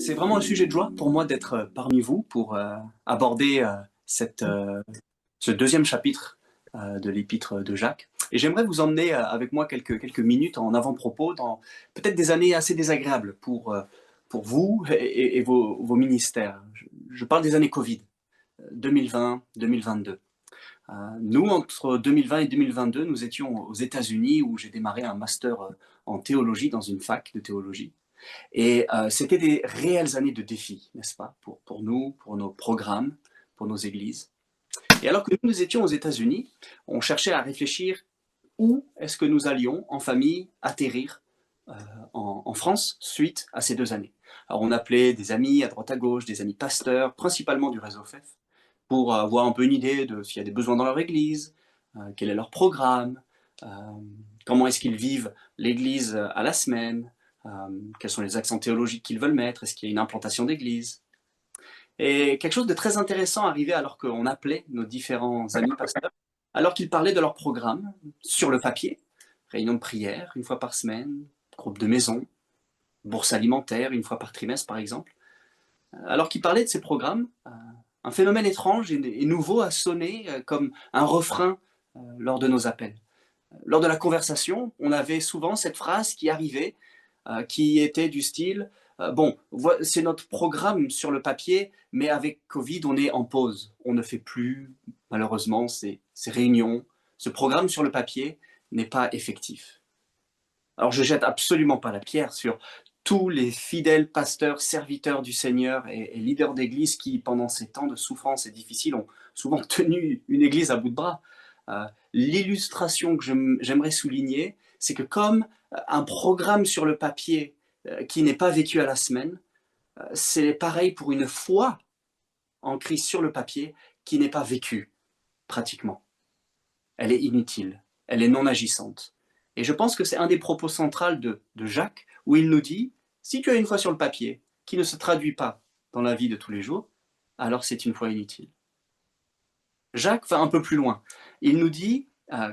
C'est vraiment un sujet de joie pour moi d'être parmi vous pour aborder ce deuxième chapitre de l'épître de Jacques. Et j'aimerais vous emmener avec moi quelques minutes en avant-propos dans peut-être des années assez désagréables pour vous et vos ministères. Je parle des années Covid, 2020-2022. Nous, entre 2020 et 2022, nous étions aux États-Unis où j'ai démarré un master en théologie dans une fac de théologie. Et c'était des réelles années de défis, n'est-ce pas, pour nous, pour nos programmes, pour nos églises. Et alors que nous étions aux États-Unis, on cherchait à réfléchir où est-ce que nous allions, en famille, atterrir en France suite à ces 2 années. Alors on appelait des amis à droite à gauche, des amis pasteurs, principalement du réseau FEF, pour avoir un peu une idée de s'il y a des besoins dans leur église, quel est leur programme, euh, comment est-ce qu'ils vivent l'église à la semaine, quels sont les accents théologiques qu'ils veulent mettre, est-ce qu'il y a une implantation d'église. Et quelque chose de très intéressant arrivait alors qu'on appelait nos différents amis pasteurs, alors qu'ils parlaient de leur programme sur le papier, réunion de prière une fois par semaine, groupe de maison, bourse alimentaire une fois par trimestre par exemple. Alors qu'ils parlaient de ces programmes, un phénomène étrange et nouveau a sonné comme un refrain lors de nos appels. Lors de la conversation, on avait souvent cette phrase qui arrivait, qui était du style bon, c'est notre programme sur le papier, mais avec Covid, on est en pause. On ne fait plus, malheureusement, ces réunions. Ce programme sur le papier n'est pas effectif. Alors, je jette absolument pas la pierre sur tous les fidèles pasteurs, serviteurs du Seigneur et leaders d'église qui, pendant ces temps de souffrance et difficiles, ont souvent tenu une église à bout de bras. L'illustration que j'aimerais souligner, c'est que comme un programme sur le papier qui n'est pas vécu à la semaine, c'est pareil pour une foi en Christ sur le papier qui n'est pas vécue pratiquement. Elle est inutile, elle est non agissante. Et je pense que c'est un des propos centraux de Jacques, où il nous dit, si tu as une foi sur le papier qui ne se traduit pas dans la vie de tous les jours, alors c'est une foi inutile. Jacques va un peu plus loin. Il nous dit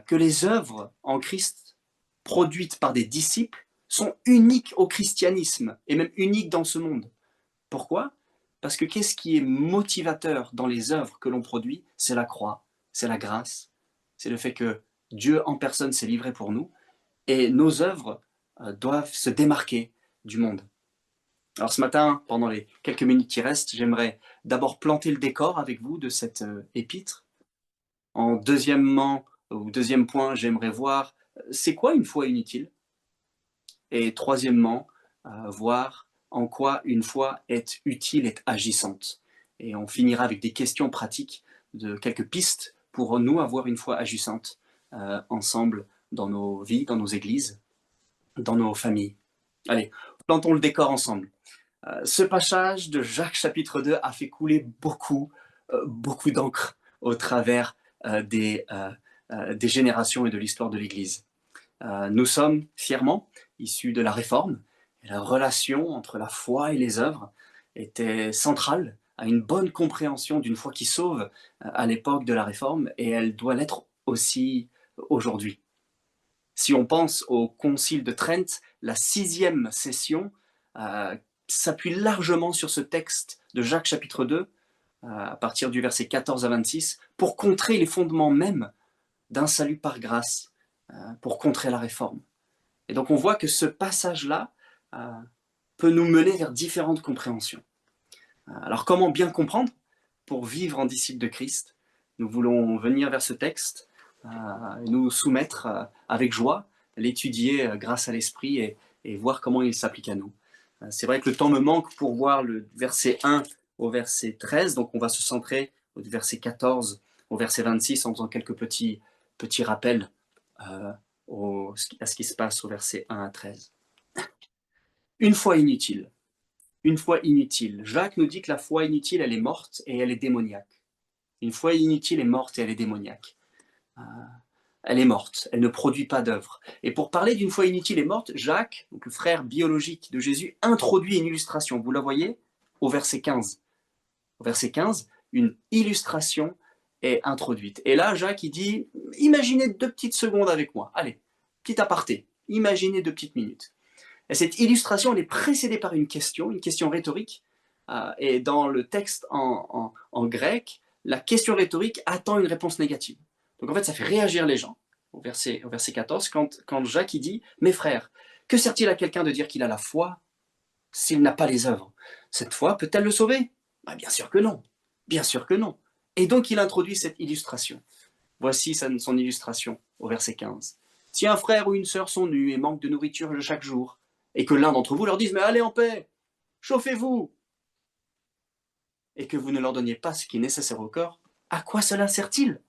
que les œuvres en Christ produites par des disciples sont uniques au christianisme et même uniques dans ce monde. Pourquoi? Parce que qu'est-ce qui est motivateur dans les œuvres que l'on produit? C'est la croix, c'est la grâce, c'est le fait que Dieu en personne s'est livré pour nous et nos œuvres doivent se démarquer du monde. Alors ce matin, pendant les quelques minutes qui restent, j'aimerais d'abord planter le décor avec vous de cette épître. En deuxième point, j'aimerais voir c'est quoi une foi inutile? Et troisièmement, voir en quoi une foi est utile, est agissante. Et on finira avec des questions pratiques de quelques pistes pour nous avoir une foi agissante ensemble dans nos vies, dans nos églises, dans nos familles. Allez, plantons le décor ensemble. Ce passage de Jacques chapitre 2 a fait couler beaucoup d'encre au travers des générations et de l'histoire de l'Église. Nous sommes fièrement issus de la Réforme, et la relation entre la foi et les œuvres était centrale à une bonne compréhension d'une foi qui sauve à l'époque de la Réforme, et elle doit l'être aussi aujourd'hui. Si on pense au Concile de Trent, la 6e session s'appuie largement sur ce texte de Jacques chapitre 2, à partir du verset 14 à 26, pour contrer les fondements mêmes d'un salut par grâce, pour contrer la réforme. Et donc on voit que ce passage-là peut nous mener vers différentes compréhensions. Alors comment bien comprendre pour vivre en disciple de Christ? Nous voulons venir vers ce texte, nous soumettre avec joie, l'étudier grâce à l'Esprit et voir comment il s'applique à nous. C'est vrai que le temps me manque pour voir le verset 1 au verset 13, donc on va se centrer du verset 14 au verset 26 en faisant quelques petits rappels à ce qui se passe au verset 1 à 13. Une foi inutile. Une foi inutile. Jacques nous dit que la foi inutile, elle est morte et elle est démoniaque. Une foi inutile est morte et elle est démoniaque. Elle est morte, elle ne produit pas d'œuvre. Et pour parler d'une foi inutile et morte, Jacques, donc le frère biologique de Jésus, introduit une illustration. Vous la voyez au verset 15. Au verset 15, une illustration est introduite. Et là, Jacques, il dit, imaginez 2 petites secondes avec moi. Allez, petit aparté. Imaginez 2 petites minutes. Et cette illustration, elle est précédée par une question rhétorique. Et dans le texte en grec, la question rhétorique attend une réponse négative. Donc en fait, ça fait réagir les gens. Au verset 14, quand Jacques il dit « Mes frères, que sert-il à quelqu'un de dire qu'il a la foi s'il n'a pas les œuvres? Cette foi peut-elle le sauver ?» Bien sûr que non. Bien sûr que non. Et donc il introduit cette illustration. Voici son illustration au verset 15. « Si un frère ou une sœur sont nus et manquent de nourriture chaque jour, et que l'un d'entre vous leur dise « Mais allez en paix, chauffez-vous !» et que vous ne leur donniez pas ce qui est nécessaire au corps, à quoi cela sert-il?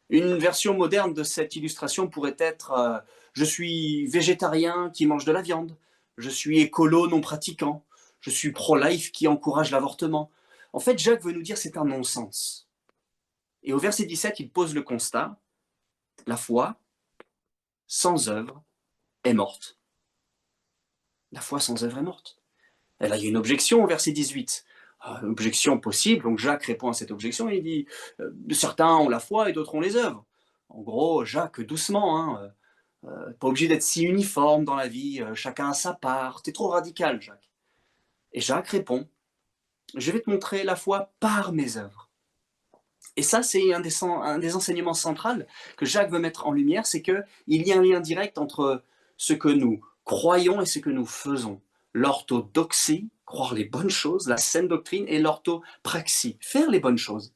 Une version moderne de cette illustration pourrait être je suis végétarien qui mange de la viande, je suis écolo non pratiquant, je suis pro-life qui encourage l'avortement. En fait, Jacques veut nous dire c'est un non-sens. Et au verset 17, il pose le constat, la foi sans œuvre est morte. La foi sans œuvre est morte. Et là, il y a une objection au verset 18. Objection possible, donc Jacques répond à cette objection et il dit certains ont la foi et d'autres ont les œuvres. En gros, Jacques, doucement, hein, pas obligé d'être si uniforme dans la vie, chacun a sa part, t'es trop radical, Jacques. Et Jacques répond je vais te montrer la foi par mes œuvres. Et ça, c'est un des enseignements centraux que Jacques veut mettre en lumière, c'est qu'il y a un lien direct entre ce que nous croyons et ce que nous faisons. L'orthodoxie, croire les bonnes choses, la saine doctrine, et l'orthopraxie, faire les bonnes choses.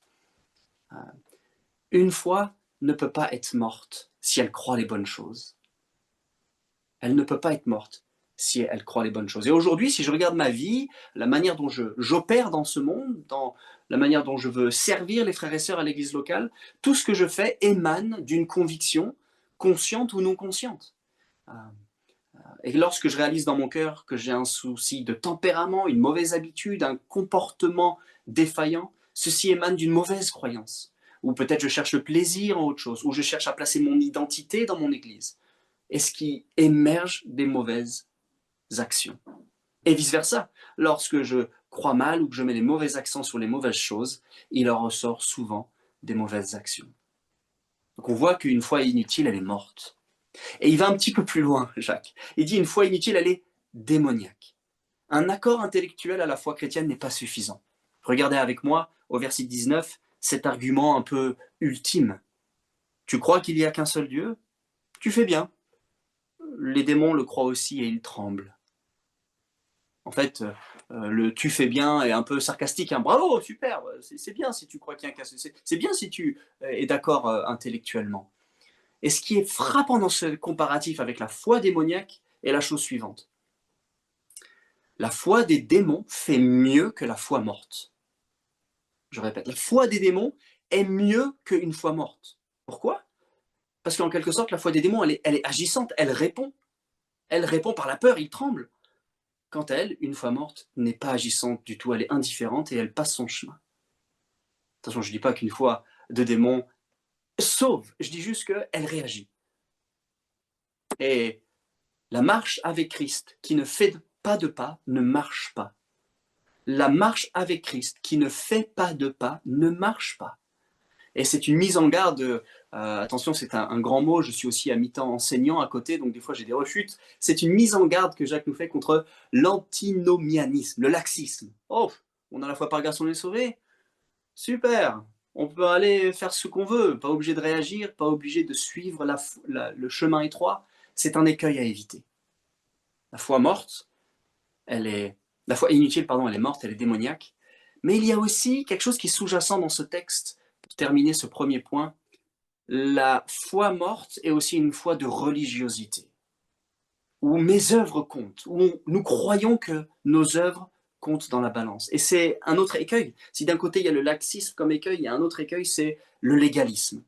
Une foi ne peut pas être morte si elle croit les bonnes choses. Elle ne peut pas être morte si elle croit les bonnes choses. Et aujourd'hui, si je regarde ma vie, la manière dont j'opère dans ce monde, dans la manière dont je veux servir les frères et sœurs à l'église locale, tout ce que je fais émane d'une conviction, consciente ou non consciente. Et lorsque je réalise dans mon cœur que j'ai un souci de tempérament, une mauvaise habitude, un comportement défaillant, ceci émane d'une mauvaise croyance. Ou peut-être je cherche le plaisir en autre chose, ou je cherche à placer mon identité dans mon église. Et ce qui émerge des mauvaises actions. Et vice-versa, lorsque je crois mal ou que je mets les mauvais accents sur les mauvaises choses, il en ressort souvent des mauvaises actions. Donc on voit qu'une foi inutile, elle est morte. Et il va un petit peu plus loin, Jacques. Il dit une foi inutile, elle est démoniaque. Un accord intellectuel à la foi chrétienne n'est pas suffisant. Regardez avec moi, au verset 19, cet argument un peu ultime. Tu crois qu'il n'y a qu'un seul Dieu? Tu fais bien. Les démons le croient aussi et ils tremblent. En fait, le tu fais bien est un peu sarcastique. Hein. Bravo, super, c'est bien si tu crois qu'il y a un cas. C'est bien si tu es d'accord intellectuellement. Et ce qui est frappant dans ce comparatif avec la foi démoniaque est la chose suivante. La foi des démons fait mieux que la foi morte. Je répète, la foi des démons est mieux qu'une foi morte. Pourquoi? Parce qu'en quelque sorte, la foi des démons, elle est agissante, elle répond. Elle répond par la peur, il tremble. Quant à elle, une fois morte, n'est pas agissante du tout, elle est indifférente et elle passe son chemin. Attention, je ne dis pas qu'une foi de démon sauve, je dis juste qu'elle réagit. Et la marche avec Christ qui ne fait pas de pas ne marche pas. La marche avec Christ qui ne fait pas de pas ne marche pas. Et c'est une mise en garde, attention c'est un grand mot, je suis aussi à mi-temps enseignant à côté, donc des fois j'ai des rechutes, c'est une mise en garde que Jacques nous fait contre l'antinomianisme, le laxisme. Oh, on a la foi par grâce, on est sauvé, super, on peut aller faire ce qu'on veut, pas obligé de réagir, pas obligé de suivre le chemin étroit, c'est un écueil à éviter. La foi morte, la foi inutile, pardon, elle est morte, elle est démoniaque, mais il y a aussi quelque chose qui est sous-jacent dans ce texte, pour terminer ce premier point. La foi morte est aussi une foi de religiosité, où mes œuvres comptent, où nous croyons que nos œuvres comptent dans la balance. Et c'est un autre écueil. Si d'un côté il y a le laxisme comme écueil, il y a un autre écueil, c'est le légalisme.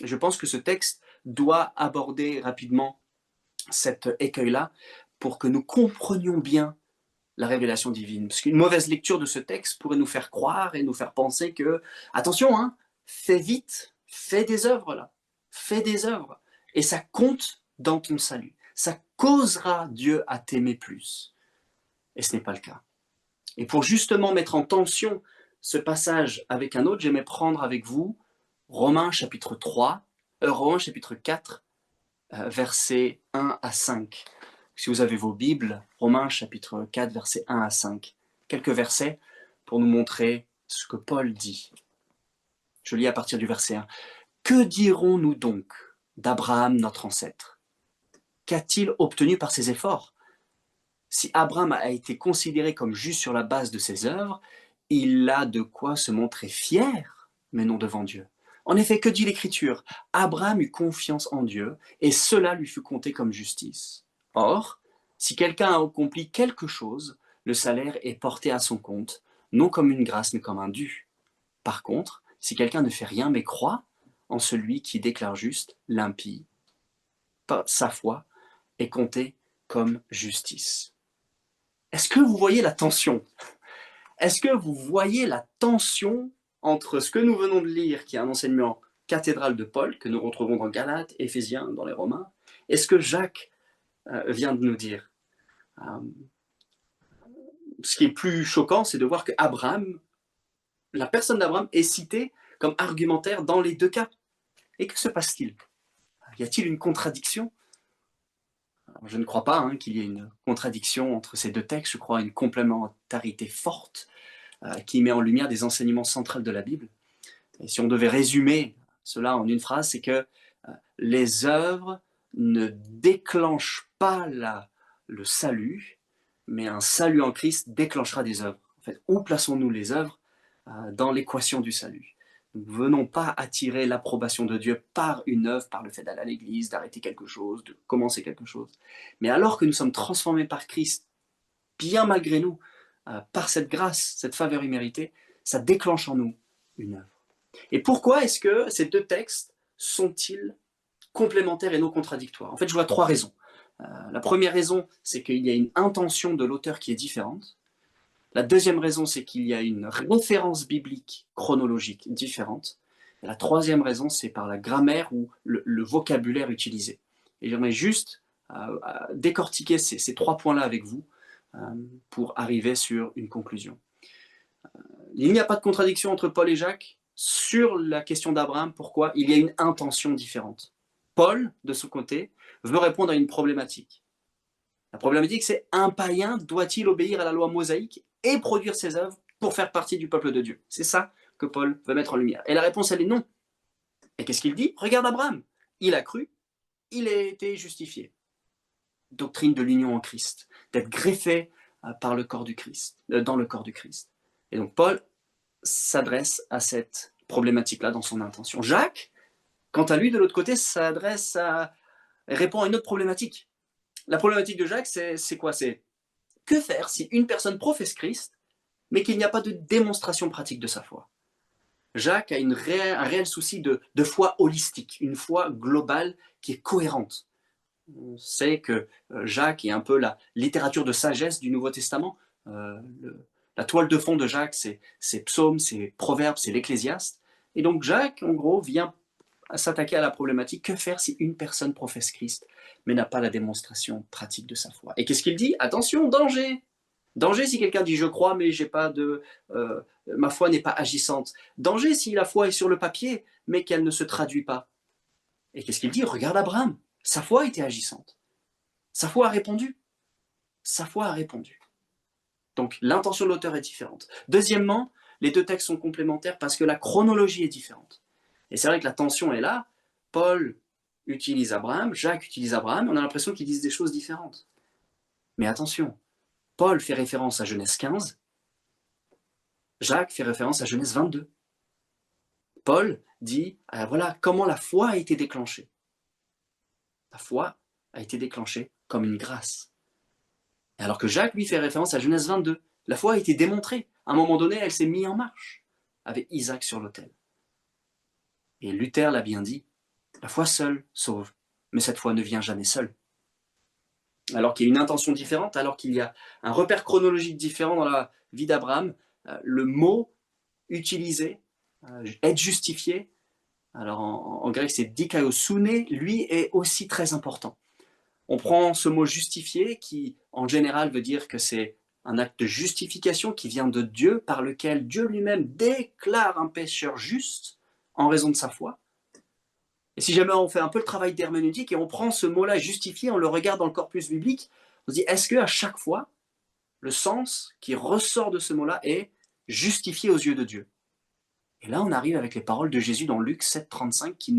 Et je pense que ce texte doit aborder rapidement cet écueil-là pour que nous comprenions bien la révélation divine. Parce qu'une mauvaise lecture de ce texte pourrait nous faire croire et nous faire penser que, attention, hein, fais vite, fais des œuvres là, fais des œuvres. Et ça compte dans ton salut. Ça causera Dieu à t'aimer plus. Et ce n'est pas le cas. Et pour justement mettre en tension ce passage avec un autre, j'aimais prendre avec vous Romains chapitre 4, versets 1 à 5. Si vous avez vos Bibles, Romains chapitre 4, versets 1 à 5. Quelques versets pour nous montrer ce que Paul dit. Je lis à partir du verset 1. « Que dirons-nous donc d'Abraham, notre ancêtre? Qu'a-t-il obtenu par ses efforts? Si Abraham a été considéré comme juste sur la base de ses œuvres, il a de quoi se montrer fier, mais non devant Dieu. En effet, que dit l'Écriture? Abraham eut confiance en Dieu, et cela lui fut compté comme justice. Or, si quelqu'un a accompli quelque chose, le salaire est porté à son compte, non comme une grâce, mais comme un dû. Par contre, si quelqu'un ne fait rien, mais croit en celui qui déclare juste, l'impie, sa foi est comptée comme justice. » Est-ce que vous voyez la tension? Est-ce que vous voyez la tension entre ce que nous venons de lire, qui est un enseignement cathédral de Paul, que nous retrouvons dans Galates, Éphésiens, dans les Romains, et ce que Jacques vient de nous dire? Ce qui est plus choquant, c'est de voir que Abraham, la personne d'Abraham, est citée comme argumentaire dans les deux cas. Et que se passe-t-il? Y a-t-il une contradiction? Alors, je ne crois pas qu'il y ait une contradiction entre ces deux textes. Je crois à une complémentarité forte qui met en lumière des enseignements centraux de la Bible. Et si on devait résumer cela en une phrase, c'est que les œuvres ne déclenchent pas le salut, mais un salut en Christ déclenchera des œuvres. En fait, où plaçons-nous les œuvres dans l'équation du salut? Nous ne venons pas attirer l'approbation de Dieu par une œuvre, par le fait d'aller à l'église, d'arrêter quelque chose, de commencer quelque chose. Mais alors que nous sommes transformés par Christ, bien malgré nous, par cette grâce, cette faveur imméritée, ça déclenche en nous une œuvre. Et pourquoi est-ce que ces deux textes sont-ils complémentaires et non contradictoires? En fait, je vois trois raisons. La première raison, c'est qu'il y a une intention de l'auteur qui est différente. La deuxième raison, c'est qu'il y a une référence biblique chronologique différente. Et la troisième raison, c'est par la grammaire ou le vocabulaire utilisé. Et j'aimerais juste décortiquer ces trois points-là avec vous pour arriver sur une conclusion. Il n'y a pas de contradiction entre Paul et Jacques sur la question d'Abraham. Pourquoi? Il y a une intention différente. Paul, de son côté, veut répondre à une problématique. La problématique, c'est: un païen doit-il obéir à la loi mosaïque et produire ses œuvres pour faire partie du peuple de Dieu? C'est ça que Paul veut mettre en lumière. Et la réponse, elle est non. Et qu'est-ce qu'il dit? Regarde Abraham. Il a cru, il a été justifié. Doctrine de l'union en Christ, d'être greffé par le corps du Christ, dans le corps du Christ. Et donc Paul s'adresse à cette problématique-là dans son intention. Jacques, quant à lui, de l'autre côté, répond à une autre problématique. La problématique de Jacques, c'est quoi? C'est que faire si une personne professe Christ, mais qu'il n'y a pas de démonstration pratique de sa foi? Jacques a un réel souci de foi holistique, une foi globale qui est cohérente. On sait que Jacques est un peu la littérature de sagesse du Nouveau Testament. La toile de fond de Jacques, c'est Psaumes, c'est Proverbes, c'est l'Ecclésiaste. Et donc Jacques, en gros, vient s'attaquer à la problématique: que faire si une personne professe Christ, mais n'a pas la démonstration pratique de sa foi? Et qu'est-ce qu'il dit? Attention, danger! Danger si quelqu'un dit: je crois, mais j'ai pas ma foi n'est pas agissante. Danger si la foi est sur le papier, mais qu'elle ne se traduit pas. Et qu'est-ce qu'il dit? Regarde Abraham, sa foi était agissante. Sa foi a répondu. Sa foi a répondu. Donc l'intention de l'auteur est différente. Deuxièmement, les deux textes sont complémentaires parce que la chronologie est différente. Et c'est vrai que la tension est là. Paul utilise Abraham, Jacques utilise Abraham, on a l'impression qu'ils disent des choses différentes. Mais attention, Paul fait référence à Genèse 15, Jacques fait référence à Genèse 22. Paul dit, voilà comment la foi a été déclenchée. La foi a été déclenchée comme une grâce. Alors que Jacques, lui, fait référence à Genèse 22. La foi a été démontrée. À un moment donné, elle s'est mise en marche avec Isaac sur l'autel. Et Luther l'a bien dit, la foi seule sauve, mais cette foi ne vient jamais seule. Alors qu'il y a une intention différente, alors qu'il y a un repère chronologique différent dans la vie d'Abraham, le mot utilisé, être justifié, alors en grec c'est dikaiosune, lui est aussi très important. On prend ce mot justifié qui en général veut dire que c'est un acte de justification qui vient de Dieu, par lequel Dieu lui-même déclare un pécheur juste en raison de sa foi. Et si jamais on fait un peu le travail d'herméneutique et on prend ce mot-là justifié, on le regarde dans le corpus biblique, on se dit, est-ce qu'à chaque fois, le sens qui ressort de ce mot-là est justifié aux yeux de Dieu? Et là, on arrive avec les paroles de Jésus dans Luc 7,35 qui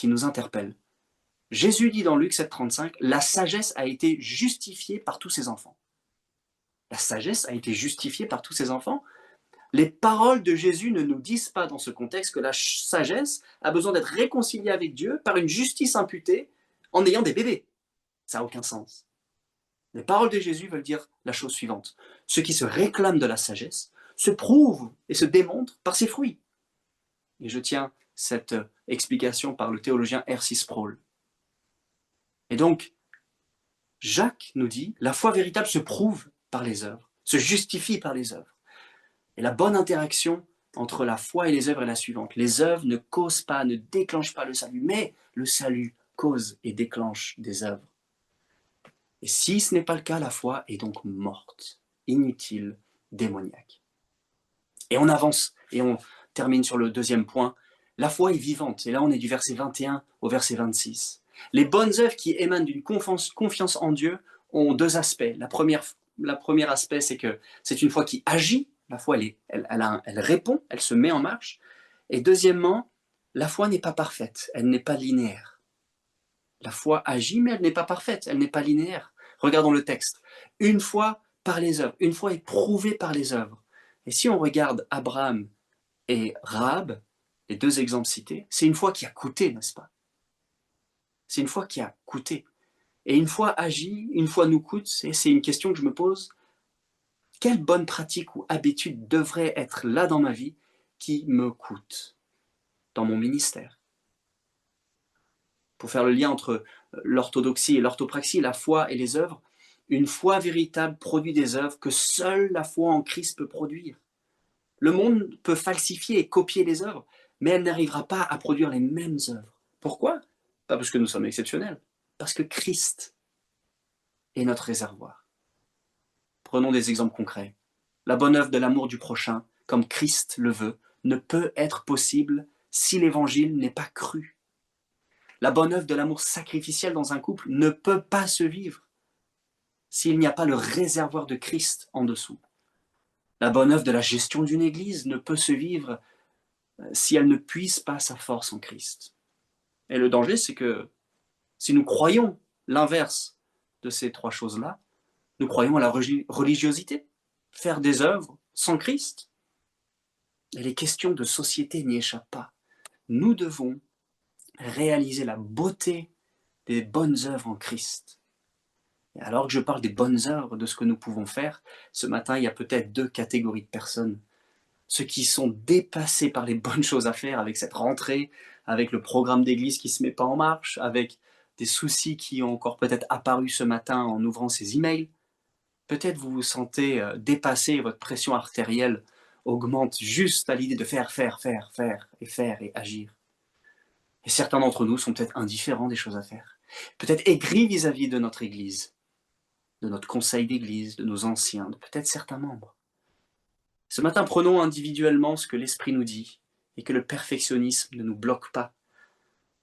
nous interpellent. Jésus dit dans Luc 7,35, la sagesse a été justifiée par tous ses enfants. La sagesse a été justifiée par tous ses enfants. Les paroles de Jésus ne nous disent pas dans ce contexte que la sagesse a besoin d'être réconciliée avec Dieu par une justice imputée en ayant des bébés. Ça n'a aucun sens. Les paroles de Jésus veulent dire la chose suivante. Ceux qui se réclament de la sagesse se prouvent et se démontrent par ses fruits. Et je tiens cette explication par le théologien R.C. Sproul. Et donc, Jacques nous dit, la foi véritable se prouve par les œuvres, se justifie par les œuvres. Et la bonne interaction entre la foi et les œuvres est la suivante. Les œuvres ne causent pas, ne déclenchent pas le salut, mais le salut cause et déclenche des œuvres. Et si ce n'est pas le cas, la foi est donc morte, inutile, démoniaque. Et on avance, et on termine sur le deuxième point. La foi est vivante, et là on est du verset 21 au verset 26. Les bonnes œuvres qui émanent d'une confiance en Dieu ont deux aspects. La première aspect, c'est que c'est une foi qui agit. La foi, elle répond, elle se met en marche. Et deuxièmement, la foi n'est pas parfaite, elle n'est pas linéaire. La foi agit, mais elle n'est pas parfaite, elle n'est pas linéaire. Regardons le texte. Une foi par les œuvres, une foi est prouvée par les œuvres. Et si on regarde Abraham et Rahab, les deux exemples cités, c'est une foi qui a coûté, n'est-ce pas? C'est une foi qui a coûté. Et une foi agit, une foi nous coûte, c'est une question que je me pose. Quelle bonne pratique ou habitude devrait être là dans ma vie qui me coûte dans mon ministère? Pour faire le lien entre l'orthodoxie et l'orthopraxie, la foi et les œuvres, une foi véritable produit des œuvres que seule la foi en Christ peut produire. Le monde peut falsifier et copier les œuvres, mais elle n'arrivera pas à produire les mêmes œuvres. Pourquoi? Pas parce que nous sommes exceptionnels, parce que Christ est notre réservoir. Prenons des exemples concrets. La bonne œuvre de l'amour du prochain, comme Christ le veut, ne peut être possible si l'évangile n'est pas cru. La bonne œuvre de l'amour sacrificiel dans un couple ne peut pas se vivre s'il n'y a pas le réservoir de Christ en dessous. La bonne œuvre de la gestion d'une église ne peut se vivre si elle ne puise pas sa force en Christ. Et le danger, c'est que si nous croyons l'inverse de ces trois choses-là, nous croyons à la religiosité, faire des œuvres sans Christ. Et les questions de société n'y échappent pas. Nous devons réaliser la beauté des bonnes œuvres en Christ. Et alors que je parle des bonnes œuvres, de ce que nous pouvons faire, ce matin, il y a peut-être deux catégories de personnes. Ceux qui sont dépassés par les bonnes choses à faire avec cette rentrée, avec le programme d'église qui ne se met pas en marche, avec des soucis qui ont encore peut-être apparu ce matin en ouvrant ces emails. Peut-être vous vous sentez dépassé, votre pression artérielle augmente juste à l'idée de faire et agir. Et certains d'entre nous sont peut-être indifférents des choses à faire, peut-être aigris vis-à-vis de notre Église, de notre conseil d'Église, de nos anciens, de peut-être certains membres. Ce matin, prenons individuellement ce que l'Esprit nous dit et que le perfectionnisme ne nous bloque pas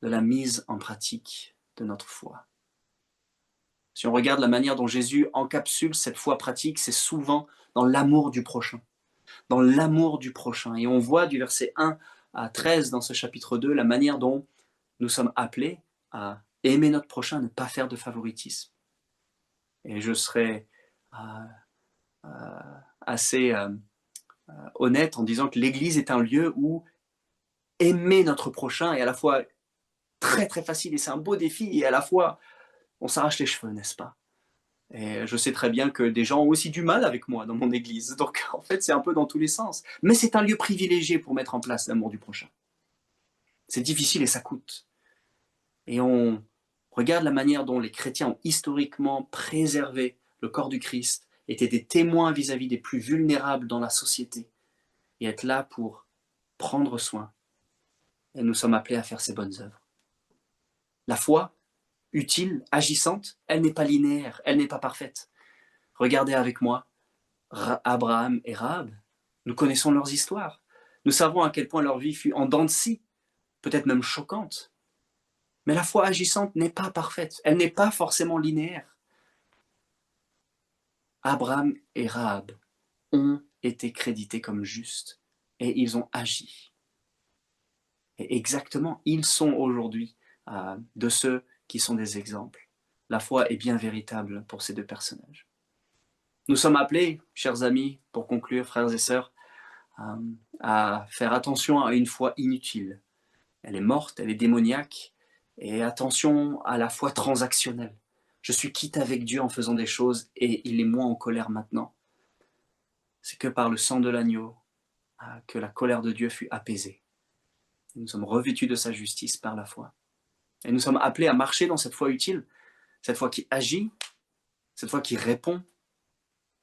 de la mise en pratique de notre foi. Si on regarde la manière dont Jésus encapsule cette foi pratique, c'est souvent dans l'amour du prochain. Dans l'amour du prochain. Et on voit du verset 1 à 13 dans ce chapitre 2 la manière dont nous sommes appelés à aimer notre prochain, ne pas faire de favoritisme. Et je serais assez honnête en disant que l'Église est un lieu où aimer notre prochain est à la fois très très facile et c'est un beau défi et à la fois on s'arrache les cheveux, n'est-ce pas? Et je sais très bien que des gens ont aussi du mal avec moi dans mon Église. Donc en fait c'est un peu dans tous les sens. Mais c'est un lieu privilégié pour mettre en place l'amour du prochain. C'est difficile et ça coûte. Et on regarde la manière dont les chrétiens ont historiquement préservé le corps du Christ, étaient des témoins vis-à-vis des plus vulnérables dans la société, et être là pour prendre soin. Et nous sommes appelés à faire ces bonnes œuvres. La foi, utile, agissante, elle n'est pas linéaire, elle n'est pas parfaite. Regardez avec moi Abraham et Rahab. Nous connaissons leurs histoires. Nous savons à quel point leur vie fut en dents de scie. peut-être même choquante. Mais la foi agissante n'est pas parfaite, elle n'est pas forcément linéaire. Abraham et Rahab ont été crédités comme justes et ils ont agi. Et exactement, ils sont aujourd'hui de ceux qui sont des exemples. La foi est bien véritable pour ces deux personnages. Nous sommes appelés, chers amis, pour conclure, frères et sœurs, à faire attention à une foi inutile. Elle est morte, elle est démoniaque, et attention à la foi transactionnelle. Je suis quitte avec Dieu en faisant des choses et il est moins en colère maintenant. C'est que par le sang de l'agneau que la colère de Dieu fut apaisée. Nous sommes revêtus de sa justice par la foi. Et nous sommes appelés à marcher dans cette foi utile, cette foi qui agit, cette foi qui répond,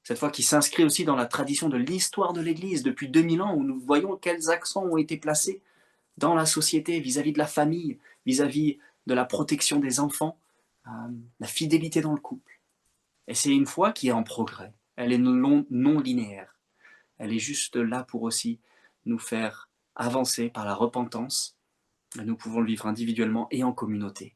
cette foi qui s'inscrit aussi dans la tradition de l'histoire de l'Église depuis 2000 ans, où nous voyons quels accents ont été placés dans la société vis-à-vis de la famille, vis-à-vis de la protection des enfants, la fidélité dans le couple. Et c'est une foi qui est en progrès. Elle est non linéaire. Elle est juste là pour aussi nous faire avancer par la repentance. Nous pouvons le vivre individuellement et en communauté.